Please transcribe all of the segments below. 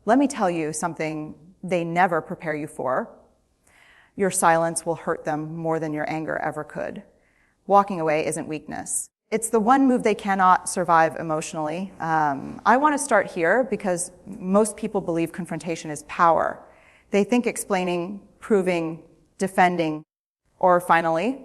Let me tell you something they never prepare you for. Your silence will hurt them more than your anger ever could. Walking away isn't weakness. It's the one move they cannot survive emotionally. I want to start here because most people believe confrontation is power. They think explaining, proving, defending, or finally,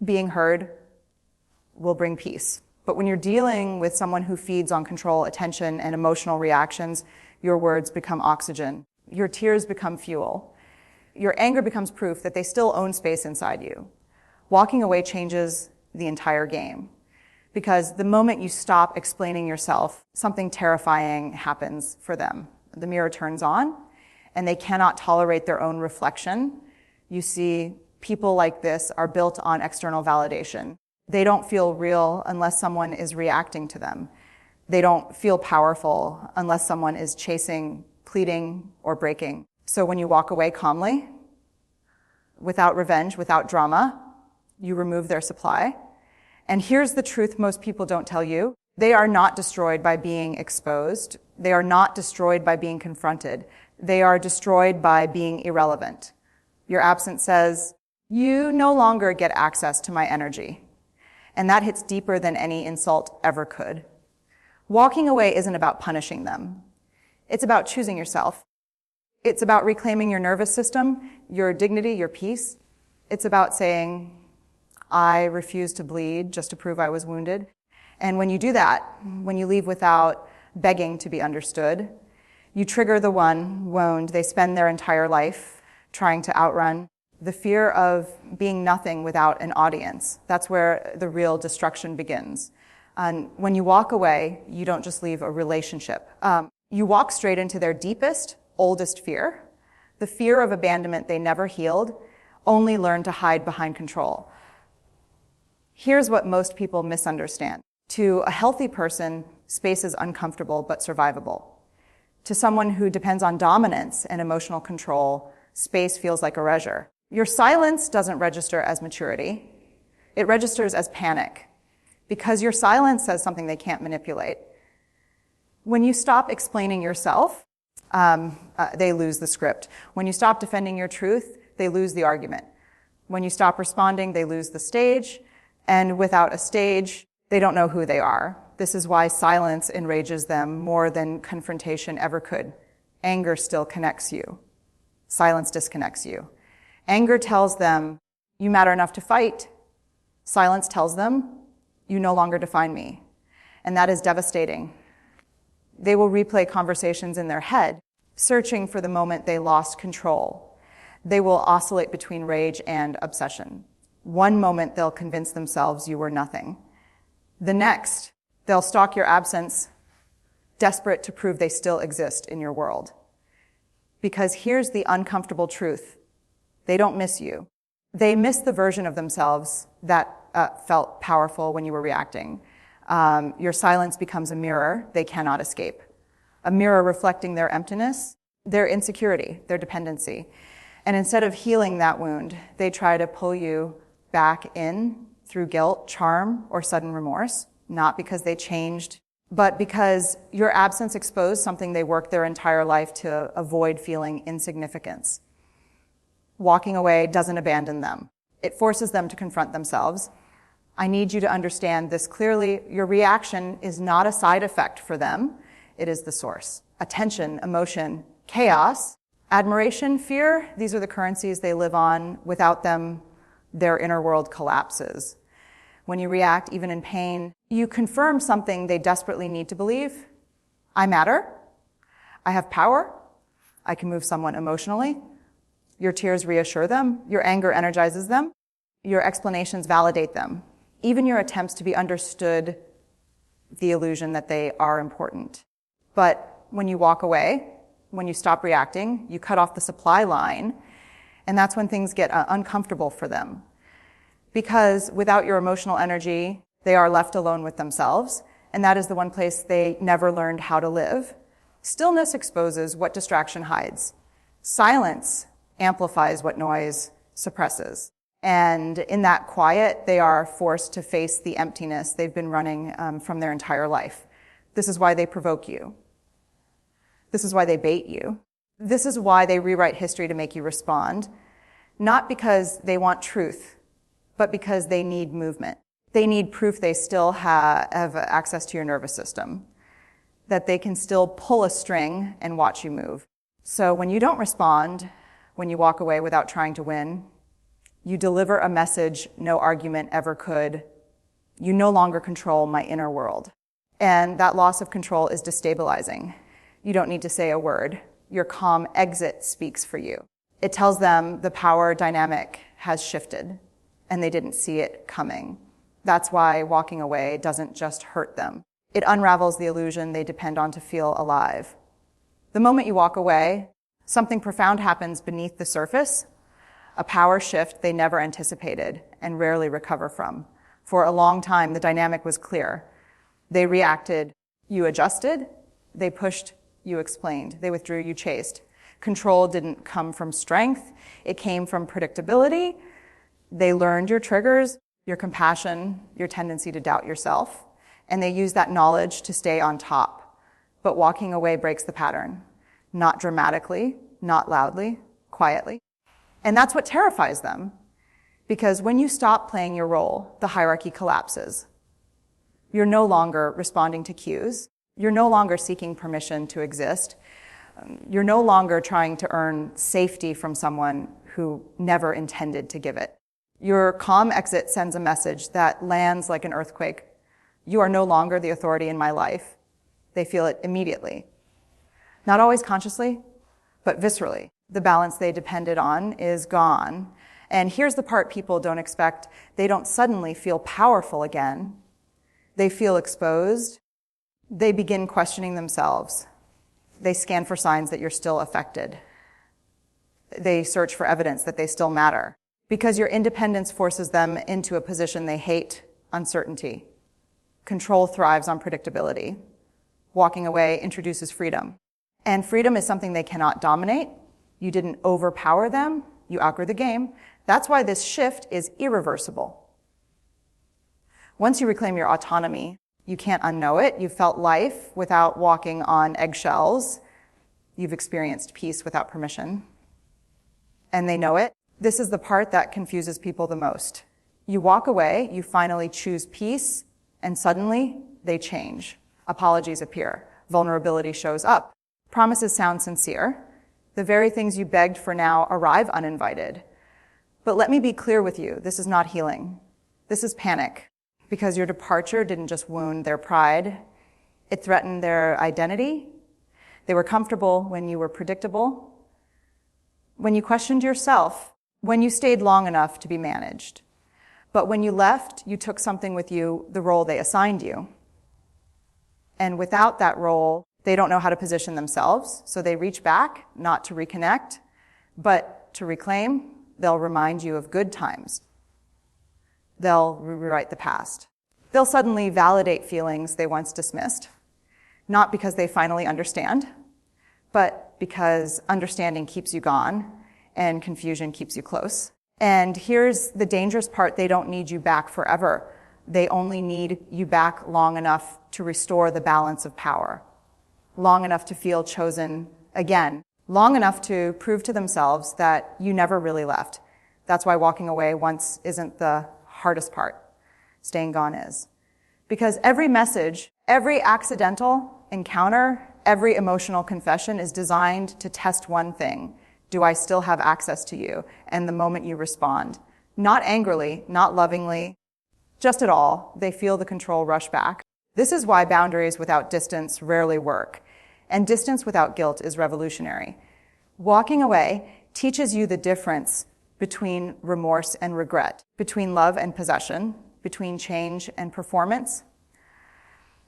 being heard will bring peace. But when you're dealing with someone who feeds on control, attention, and emotional reactions, your words become oxygen. Your tears become fuel. Your anger becomes proof that they still own space inside you. Walking away changes the entire game. Because the moment you stop explaining yourself, something terrifying happens for them. The mirror turns on, and they cannot tolerate their own reflection. You see, people like this are built on external validation. They don't feel real unless someone is reacting to them. They don't feel powerful unless someone is chasing, pleading, or breaking. So when you walk away calmly, without revenge, without drama, you remove their supply. And here's the truth most people don't tell you. They are not destroyed by being exposed. They are not destroyed by being confronted. They are destroyed by being irrelevant. Your absence says, you no longer get access to my energy. And that hits deeper than any insult ever could. Walking away isn't about punishing them. It's about choosing yourself. It's about reclaiming your nervous system, your dignity, your peace. It's about saying, I refuse to bleed just to prove I was wounded. And when you do that, when you leave without begging to be understood, you trigger the one wound they spend their entire life trying to outrun, the fear of being nothing without an audience. That's where the real destruction begins. And when you walk away, you don't just leave a relationship. You walk straight into their deepest, oldest fear, the fear of abandonment they never healed, only learned to hide behind control. Here's what most people misunderstand. To a healthy person, space is uncomfortable but survivable. To someone who depends on dominance and emotional control, space feels like erasure. Your silence doesn't register as maturity. It registers as panic, because your silence says something they can't manipulate. When you stop explaining yourself, they lose the script. When you stop defending your truth, they lose the argument. When you stop responding, they lose the stage. And without a stage, they don't know who they are. This is why silence enrages them more than confrontation ever could. Anger still connects you. Silence disconnects you. Anger tells them, you matter enough to fight. Silence tells them, you no longer define me. And that is devastating. They will replay conversations in their head, searching for the moment they lost control. They will oscillate between rage and obsession. One moment they'll convince themselves you were nothing. The next, they'll stalk your absence, desperate to prove they still exist in your world. Because here's the uncomfortable truth. They don't miss you. They miss the version of themselves that felt powerful when you were reacting. Your silence becomes a mirror they cannot escape. A mirror reflecting their emptiness, their insecurity, their dependency. And instead of healing that wound, they try to pull you back in through guilt, charm, or sudden remorse, not because they changed, but because your absence exposed something they worked their entire life to avoid feeling insignificance. Walking away doesn't abandon them. It forces them to confront themselves. I need you to understand this clearly. Your reaction is not a side effect for them. It is the source. Attention, emotion, chaos, admiration, fear, these are the currencies they live on. Without them, their inner world collapses. When you react, even in pain, you confirm something they desperately need to believe. I matter. I have power. I can move someone emotionally. Your tears reassure them. Your anger energizes them. Your explanations validate them. Even your attempts to be understood, the illusion that they are important. But when you walk away, when you stop reacting, you cut off the supply line, and that's when things get uncomfortable for them. Because without your emotional energy, they are left alone with themselves, and that is the one place they never learned how to live. Stillness exposes what distraction hides. Silence amplifies what noise suppresses. And in that quiet, they are forced to face the emptiness they've been running from their entire life. This is why they provoke you. This is why they bait you. This is why they rewrite history to make you respond, not because they want truth, but because they need movement. They need proof they still have access to your nervous system, that they can still pull a string and watch you move. So when you don't respond, when you walk away without trying to win, you deliver a message no argument ever could. You no longer control my inner world. And that loss of control is destabilizing. You don't need to say a word. Your calm exit speaks for you. It tells them the power dynamic has shifted, and they didn't see it coming. That's why walking away doesn't just hurt them. It unravels the illusion they depend on to feel alive. The moment you walk away, something profound happens beneath the surface, a power shift they never anticipated and rarely recover from. For a long time, the dynamic was clear. They reacted, you adjusted. They pushed, you explained. They withdrew, you chased. Control didn't come from strength. It came from predictability. They learned your triggers, your compassion, your tendency to doubt yourself, and they used that knowledge to stay on top. But walking away breaks the pattern. Not dramatically, not loudly, quietly. And that's what terrifies them. Because when you stop playing your role, the hierarchy collapses. You're no longer responding to cues. You're no longer seeking permission to exist. You're no longer trying to earn safety from someone who never intended to give it. Your calm exit sends a message that lands like an earthquake. You are no longer the authority in my life. They feel it immediately. Not always consciously, but viscerally. The balance they depended on is gone. And here's the part people don't expect. They don't suddenly feel powerful again. They feel exposed. They begin questioning themselves. They scan for signs that you're still affected. They search for evidence that they still matter. Because your independence forces them into a position they hate, uncertainty. Control thrives on predictability. Walking away introduces freedom. And freedom is something they cannot dominate. You didn't overpower them. You outgrew the game. That's why this shift is irreversible. Once you reclaim your autonomy, you can't unknow it. You've felt life without walking on eggshells. You've experienced peace without permission. And they know it. This is the part that confuses people the most. You walk away, you finally choose peace, and suddenly they change. Apologies appear. Vulnerability shows up. Promises sound sincere. The very things you begged for now arrive uninvited. But let me be clear with you, this is not healing. This is panic, because your departure didn't just wound their pride, it threatened their identity. They were comfortable when you were predictable, when you questioned yourself, when you stayed long enough to be managed. But when you left, you took something with you, the role they assigned you. And without that role, they don't know how to position themselves, so they reach back, not to reconnect, but to reclaim. They'll remind you of good times. They'll rewrite the past. They'll suddenly validate feelings they once dismissed, not because they finally understand, but because understanding keeps you gone and confusion keeps you close. And here's the dangerous part, they don't need you back forever. They only need you back long enough to restore the balance of power, long enough to feel chosen again, long enough to prove to themselves that you never really left. That's why walking away once isn't the hardest part. Staying gone is. Because every message, every accidental encounter, every emotional confession is designed to test one thing. Do I still have access to you? And the moment you respond, not angrily, not lovingly, just at all, they feel the control rush back. This is why boundaries without distance rarely work. And distance without guilt is revolutionary. Walking away teaches you the difference between remorse and regret, between love and possession, between change and performance.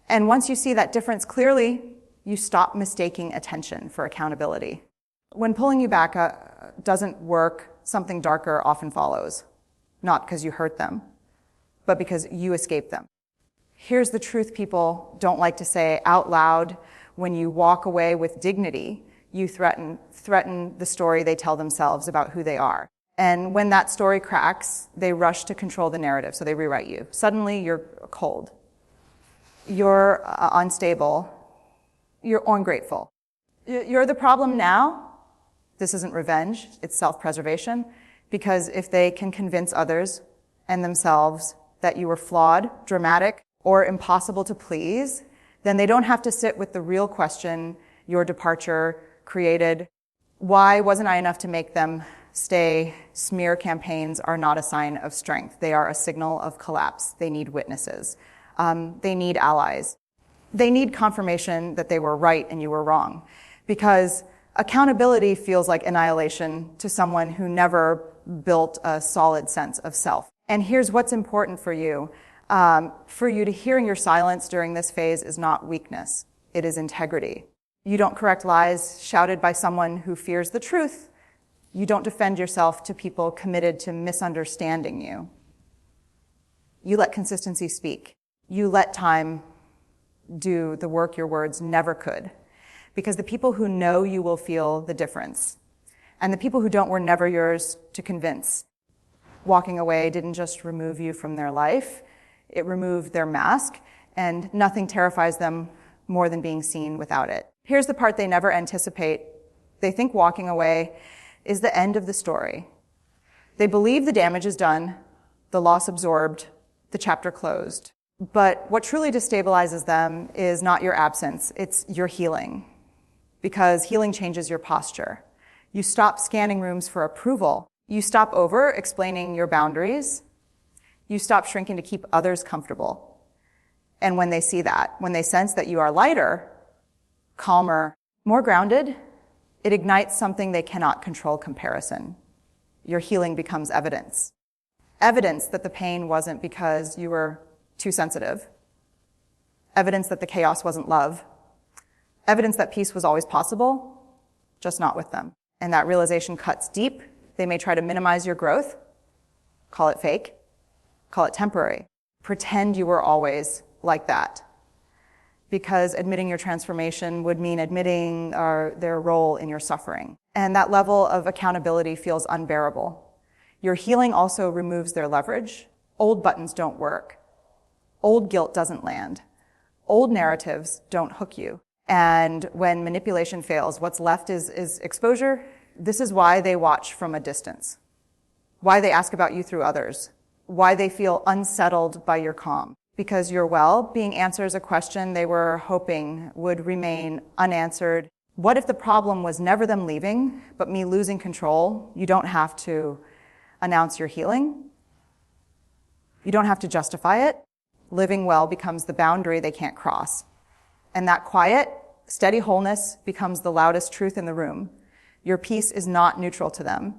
And once you see that difference clearly, you stop mistaking attention for accountability. When pulling you back doesn't work, something darker often follows. Not because you hurt them, but because you escaped them. Here's the truth people don't like to say out loud. When you walk away with dignity, you threaten the story they tell themselves about who they are. And when that story cracks, they rush to control the narrative, so they rewrite you. Suddenly, you're cold. You're unstable. You're ungrateful. You're the problem now. This isn't revenge, it's self-preservation. Because if they can convince others and themselves that you were flawed, dramatic, or impossible to please, then they don't have to sit with the real question your departure created. Why wasn't I enough to make them stay? Smear campaigns are not a sign of strength. They are a signal of collapse. They need witnesses. They need allies. They need confirmation that they were right and you were wrong. Because accountability feels like annihilation to someone who never built a solid sense of self. And here's what's important for you. For you to hear in your silence during this phase is not weakness. It is integrity. You don't correct lies shouted by someone who fears the truth. You don't defend yourself to people committed to misunderstanding you. You let consistency speak. You let time do the work your words never could. Because the people who know you will feel the difference. And the people who don't were never yours to convince. Walking away didn't just remove you from their life, it removed their mask, and nothing terrifies them more than being seen without it. Here's the part they never anticipate. They think walking away is the end of the story. They believe the damage is done, the loss absorbed, the chapter closed. But what truly destabilizes them is not your absence, it's your healing. Because healing changes your posture. You stop scanning rooms for approval. You stop over-explaining your boundaries. You stop shrinking to keep others comfortable. And when they see that, when they sense that you are lighter, calmer, more grounded, it ignites something they cannot control: comparison. Your healing becomes evidence. Evidence that the pain wasn't because you were too sensitive. Evidence that the chaos wasn't love. Evidence that peace was always possible, just not with them. And that realization cuts deep. They may try to minimize your growth, call it fake, call it temporary. Pretend you were always like that. Because admitting your transformation would mean admitting their role in your suffering. And that level of accountability feels unbearable. Your healing also removes their leverage. Old buttons don't work. Old guilt doesn't land. Old narratives don't hook you. And when manipulation fails, what's left is exposure. This is why they watch from a distance, why they ask about you through others, why they feel unsettled by your calm. Because your well-being answers a question they were hoping would remain unanswered. What if the problem was never them leaving, but me losing control? You don't have to announce your healing. You don't have to justify it. Living well becomes the boundary they can't cross. And that quiet, steady wholeness becomes the loudest truth in the room. Your peace is not neutral to them.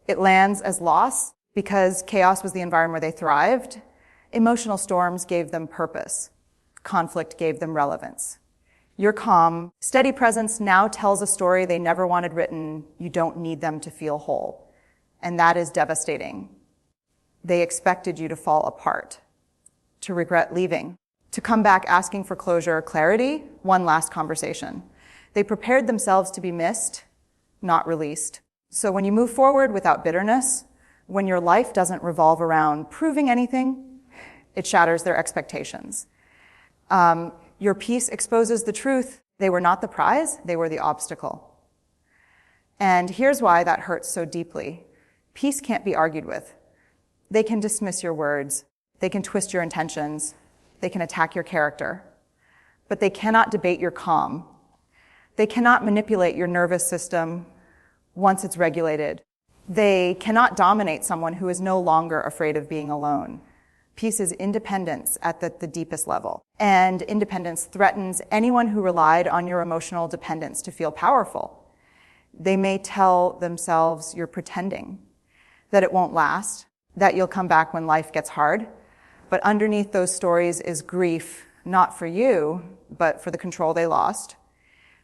It lands as loss because chaos was the environment where they thrived. Emotional storms gave them purpose. Conflict gave them relevance. Your calm, steady presence now tells a story they never wanted written. You don't need them to feel whole. And that is devastating. They expected you to fall apart, to regret leaving, to come back asking for closure or clarity, one last conversation. They prepared themselves to be missed, not released. So when you move forward without bitterness, when your life doesn't revolve around proving anything, it shatters their expectations. Your peace exposes the truth. They were not the prize, they were the obstacle. And here's why that hurts so deeply. Peace can't be argued with. They can dismiss your words. They can twist your intentions. They can attack your character. But they cannot debate your calm. They cannot manipulate your nervous system once it's regulated. They cannot dominate someone who is no longer afraid of being alone. Peace is independence at the deepest level. And independence threatens anyone who relied on your emotional dependence to feel powerful. They may tell themselves you're pretending, that it won't last, that you'll come back when life gets hard. But underneath those stories is grief, not for you, but for the control they lost.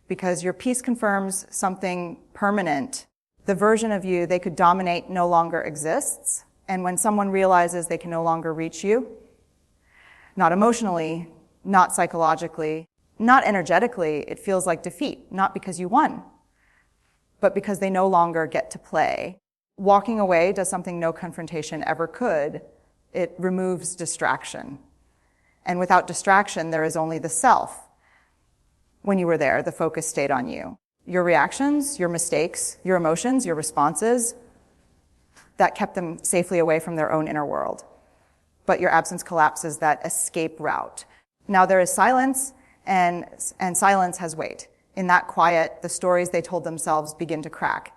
Because your peace confirms something permanent. The version of you they could dominate no longer exists. And when someone realizes they can no longer reach you, not emotionally, not psychologically, not energetically, it feels like defeat. Not because you won, but because they no longer get to play. Walking away does something no confrontation ever could. It removes distraction. And without distraction, there is only the self. When you were there, the focus stayed on you. Your reactions, your mistakes, your emotions, your responses, that kept them safely away from their own inner world. But your absence collapses that escape route. Now there is silence, and silence has weight. In that quiet, the stories they told themselves begin to crack.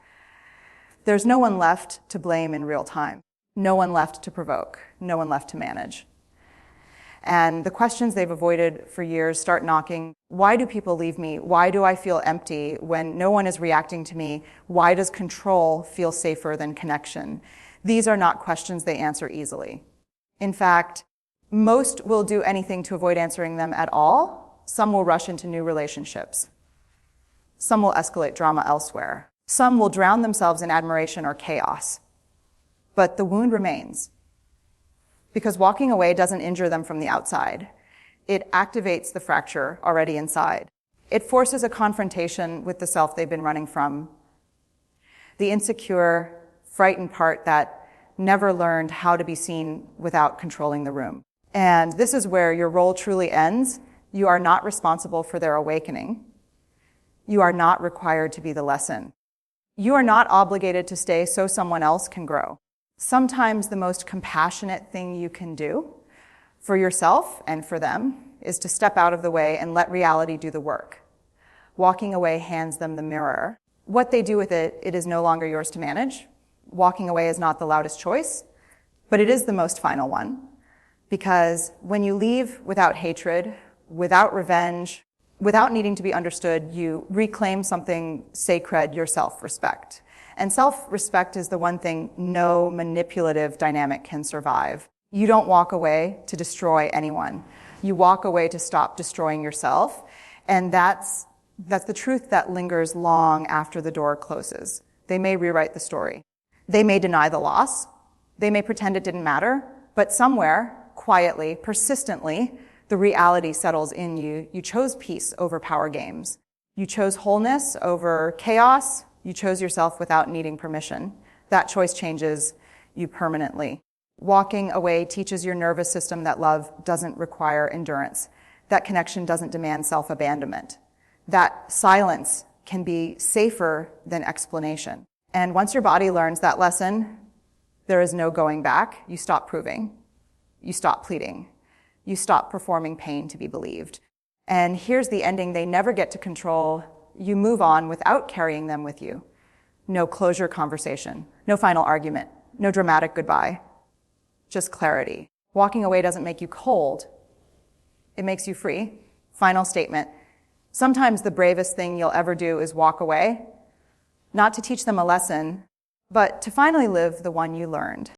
There's no one left to blame in real time. No one left to provoke. No one left to manage. And the questions they've avoided for years start knocking. Why do people leave me? Why do I feel empty when no one is reacting to me? Why does control feel safer than connection? These are not questions they answer easily. In fact, most will do anything to avoid answering them at all. Some will rush into new relationships. Some will escalate drama elsewhere. Some will drown themselves in admiration or chaos. But the wound remains. Because walking away doesn't injure them from the outside. It activates the fracture already inside. It forces a confrontation with the self they've been running from. The insecure, frightened part that never learned how to be seen without controlling the room. And this is where your role truly ends. You are not responsible for their awakening. You are not required to be the lesson. You are not obligated to stay so someone else can grow. Sometimes the most compassionate thing you can do for yourself and for them is to step out of the way and let reality do the work. Walking away hands them the mirror. What they do with it, it is no longer yours to manage. Walking away is not the loudest choice, but it is the most final one. Because when you leave without hatred, without revenge, without needing to be understood, you reclaim something sacred, your self-respect. And self-respect is the one thing no manipulative dynamic can survive. You don't walk away to destroy anyone. You walk away to stop destroying yourself. And that's the truth that lingers long after the door closes. They may rewrite the story. They may deny the loss. They may pretend it didn't matter. But somewhere, quietly, persistently, the reality settles in you. You chose peace over power games. You chose wholeness over chaos. You chose yourself without needing permission. That choice changes you permanently. Walking away teaches your nervous system that love doesn't require endurance. That connection doesn't demand self-abandonment. That silence can be safer than explanation. And once your body learns that lesson, there is no going back. You stop proving. You stop pleading. You stop performing pain to be believed. And here's the ending they never get to control. You move on without carrying them with you. No closure conversation, no final argument, no dramatic goodbye, just clarity. Walking away doesn't make you cold. It makes you free. Final statement. Sometimes the bravest thing you'll ever do is walk away, not to teach them a lesson, but to finally live the one you learned.